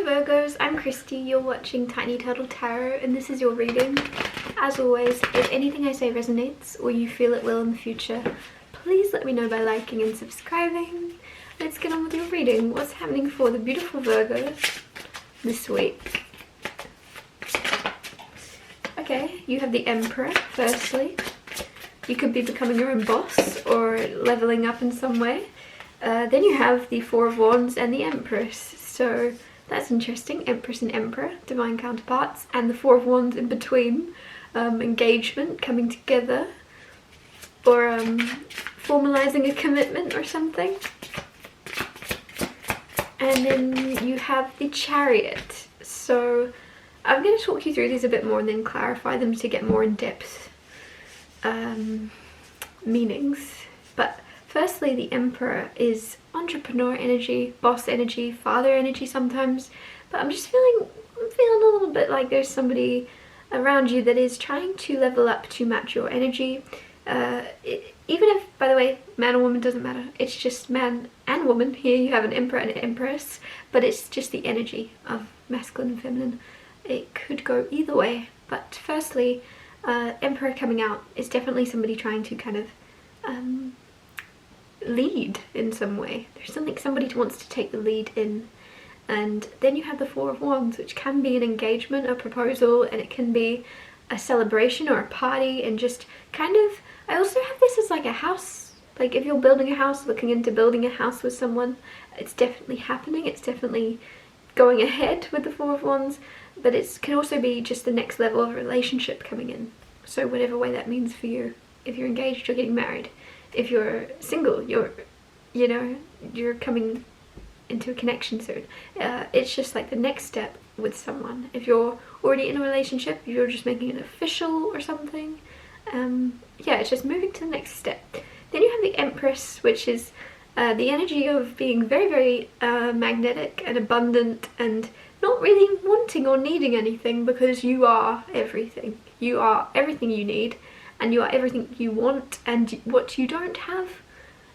Hello Virgos, I'm Christy, you're watching Tiny Turtle Tarot and this is your reading. As always, if anything I say resonates or you feel it will in the future, please let me know by liking and subscribing. Let's get on with your reading. What's happening for the beautiful Virgos this week? Okay, you have the Emperor, firstly. You could be becoming your own boss or leveling up in some way. Then you have the Four of Wands and the Empress. So that's interesting. Empress and Emperor, divine counterparts, and the Four of Wands in between. Engagement, coming together, or formalizing a commitment or something. And then you have the Chariot. So I'm going to talk you through these a bit more and then clarify them to get more in-depth meanings. But firstly, the Emperor is entrepreneur energy, boss energy, father energy sometimes. But I'm feeling a little bit like there's somebody around you that is trying to level up to match your energy. Even if, by the way, man or woman doesn't matter. It's just man and woman. Here you have an Emperor and an Empress, but it's just the energy of masculine and feminine. It could go either way. But firstly, Emperor coming out is definitely somebody trying to kind of lead in some way. There's somebody wants to take the lead in. And then you have the Four of Wands, which can be an engagement, a proposal, and it can be a celebration or a party, and just kind of, I also have this as like a house. Like if you're building a house, looking into building a house with someone, it's definitely happening. It's definitely going ahead with the Four of Wands, but it can also be just the next level of relationship coming in. So whatever way that means for you. If you're engaged, you're getting married. If you're single, you're coming into a connection soon. It's just like the next step with someone. If you're already in a relationship, you're just making it official or something. Yeah, it's just moving to the next step. Then you have the Empress, which is the energy of being very, very magnetic and abundant and not really wanting or needing anything, because you are everything. You are everything you need, and you are everything you want, and what you don't have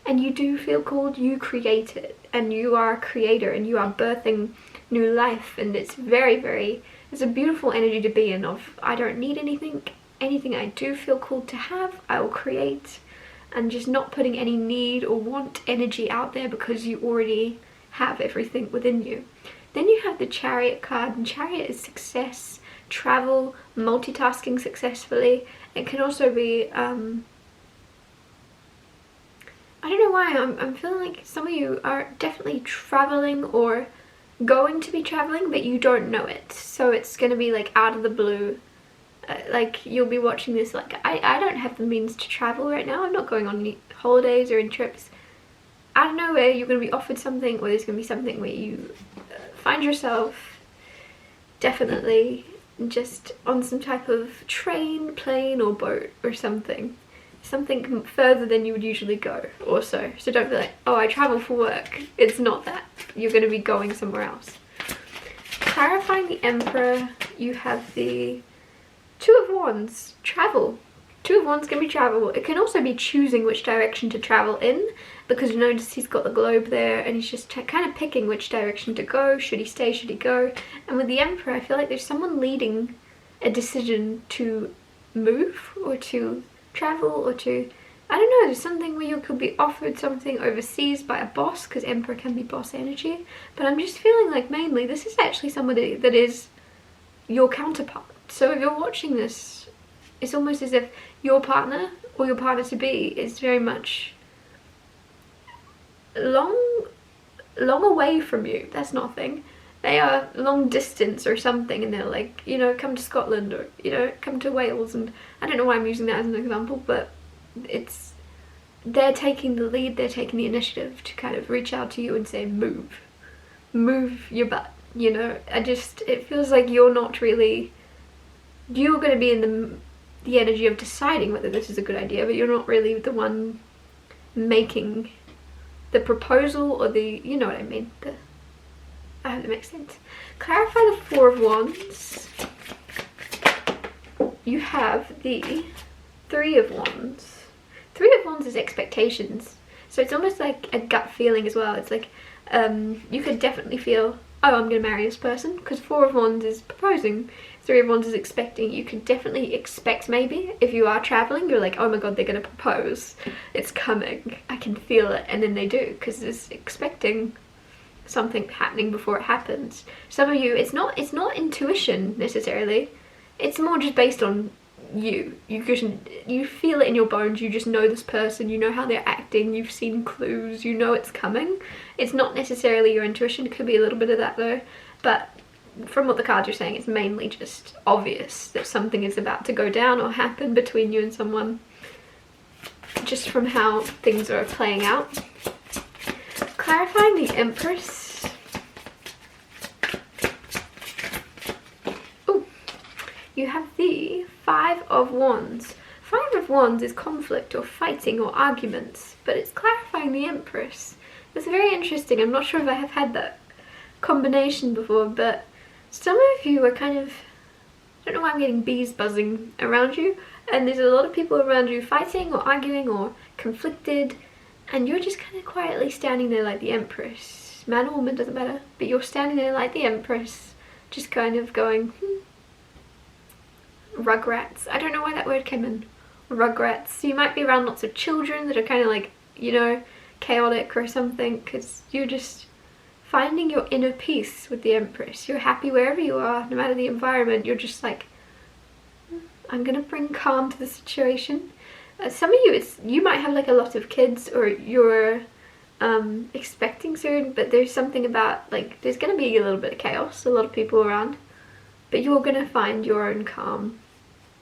and you do feel called, you create it, and you are a creator, and you are birthing new life. And it's very, very, it's a beautiful energy to be in of, I don't need anything I do feel called to have, I will create, and just not putting any need or want energy out there because you already have everything within you. Then you have the Chariot card, and Chariot is success, travel, multitasking successfully. It can also be, I don't know why, I'm feeling like some of you are definitely traveling or going to be traveling, but you don't know it. So it's going to be like out of the blue. Like you'll be watching this like, I don't have the means to travel right now. I'm not going on any holidays or in trips. Out of nowhere, you're going to be offered something, or there's going to be something where you find yourself definitely just on some type of train, plane or boat or something further than you would usually go also. So don't be like, oh, I travel for work. It's not that. You're going to be going somewhere else. Clarifying the Emperor, you have the Two of Wands, travel. Two of Wands can be travel. It can also be choosing which direction to travel in, because you notice he's got the globe there and he's just kind of picking which direction to go. Should he stay? Should he go? And with the Emperor, I feel like there's someone leading a decision to move or to travel or to, I don't know, there's something where you could be offered something overseas by a boss, because Emperor can be boss energy. But I'm just feeling like mainly this is actually somebody that is your counterpart. So if you're watching this, it's almost as if your partner or your partner to be is very much long away from you. That's not a thing. They are long distance or something, and they're like, you know, come to Scotland, or, you know, come to Wales. And I don't know why I'm using that as an example, but they're taking the lead, they're taking the initiative to kind of reach out to you and say, move your butt, you know. It feels like you're not really, you're going to be in the energy of deciding whether this is a good idea, but you're not really the one making the proposal or the, you know what I mean, I hope that makes sense. Clarify the Four of Wands. You have the Three of Wands. Three of Wands is expectations. So it's almost like a gut feeling as well. It's like you could definitely feel, oh, I'm gonna marry this person, because 4 of Wands is proposing, 3 of Wands is expecting. You can definitely expect, maybe if you are traveling, you're like, oh my god, they're gonna propose, it's coming, I can feel it, and then they do, because it's expecting something happening before it happens. Some of you, it's not intuition necessarily, it's more just based on you feel it in your bones. You just know this person, you know how they're acting, you've seen clues, you know it's coming. It's not necessarily your intuition, it could be a little bit of that though, but from what the cards are saying, it's mainly just obvious that something is about to go down or happen between you and someone, just from how things are playing out. Clarifying the Empress. Oh, you have the 5 of Wands. 5 of Wands is conflict or fighting or arguments, but it's clarifying the Empress. It's very interesting. I'm not sure if I have had that combination before, but some of you are kind of, I don't know why I'm getting bees buzzing around you, and there's a lot of people around you fighting or arguing or conflicted, and you're just kind of quietly standing there like the Empress. Man or woman, doesn't matter, but you're standing there like the Empress, just kind of going, Rugrats. I don't know why that word came in. Rugrats. So you might be around lots of children that are kind of like, you know, chaotic or something, because you're just finding your inner peace with the Empress. You're happy wherever you are, no matter the environment. You're just like, I'm gonna bring calm to the situation. Some of you, you might have like a lot of kids, or you're expecting soon, but there's something about, like, there's gonna be a little bit of chaos, a lot of people around, but you're gonna find your own calm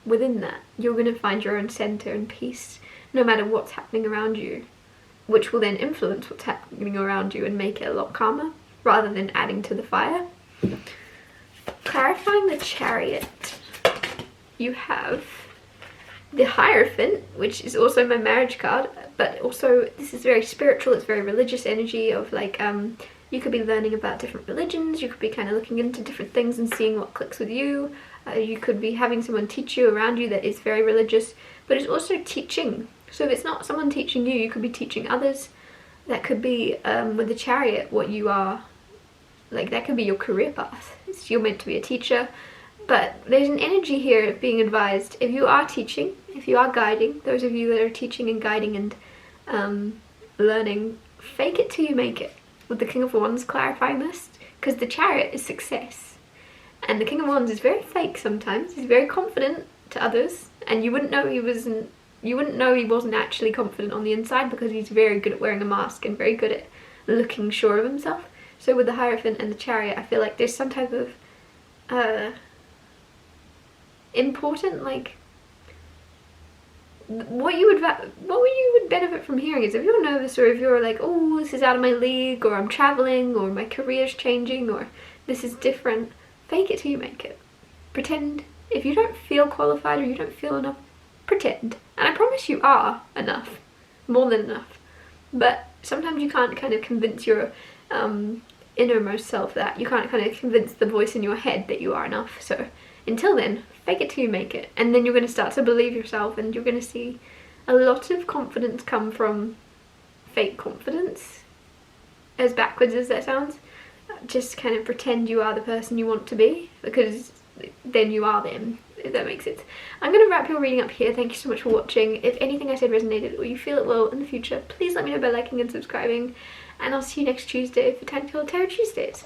within that. You're gonna find your own center and peace, no matter what's happening around you, which will then influence what's happening around you and make it a lot calmer, rather than adding to the fire. Clarifying the Chariot. You have the Hierophant, which is also my marriage card, but also this is very spiritual, it's very religious energy of like, you could be learning about different religions, you could be kind of looking into different things and seeing what clicks with you. You could be having someone teach you around you that is very religious, but it's also teaching. So if it's not someone teaching you, you could be teaching others. That could be, with the Chariot, what you are, like that could be your career path. You're meant to be a teacher. But there's an energy here of being advised, if you are teaching, if you are guiding, those of you that are teaching and guiding and learning, fake it till you make it. With the King of Wands clarifying this, because the Chariot is success. And the King of Wands is very fake sometimes. He's very confident to others, and you wouldn't know he wasn't actually confident on the inside, because he's very good at wearing a mask and very good at looking sure of himself. So with the Hierophant and the Chariot, I feel like there's some type of important, like, what you would benefit from hearing is, if you're nervous, or if you're like, oh, this is out of my league, or I'm traveling, or my career's changing, or this is different, fake it till you make it. Pretend. If you don't feel qualified, or you don't feel enough, pretend. And I promise you are enough, more than enough. But sometimes you can't kind of convince your innermost self that. You can't kind of convince the voice in your head that you are enough. So until then, fake it till you make it, and then you're going to start to believe yourself, and you're going to see a lot of confidence come from fake confidence, as backwards as that sounds. Just kind of pretend you are the person you want to be, because then you are them, if that makes sense. I'm going to wrap your reading up here. Thank you so much for watching. If anything I said resonated, or you feel it will in the future, please let me know by liking and subscribing, and I'll see you next Tuesday for Tactical Tarot Tuesdays.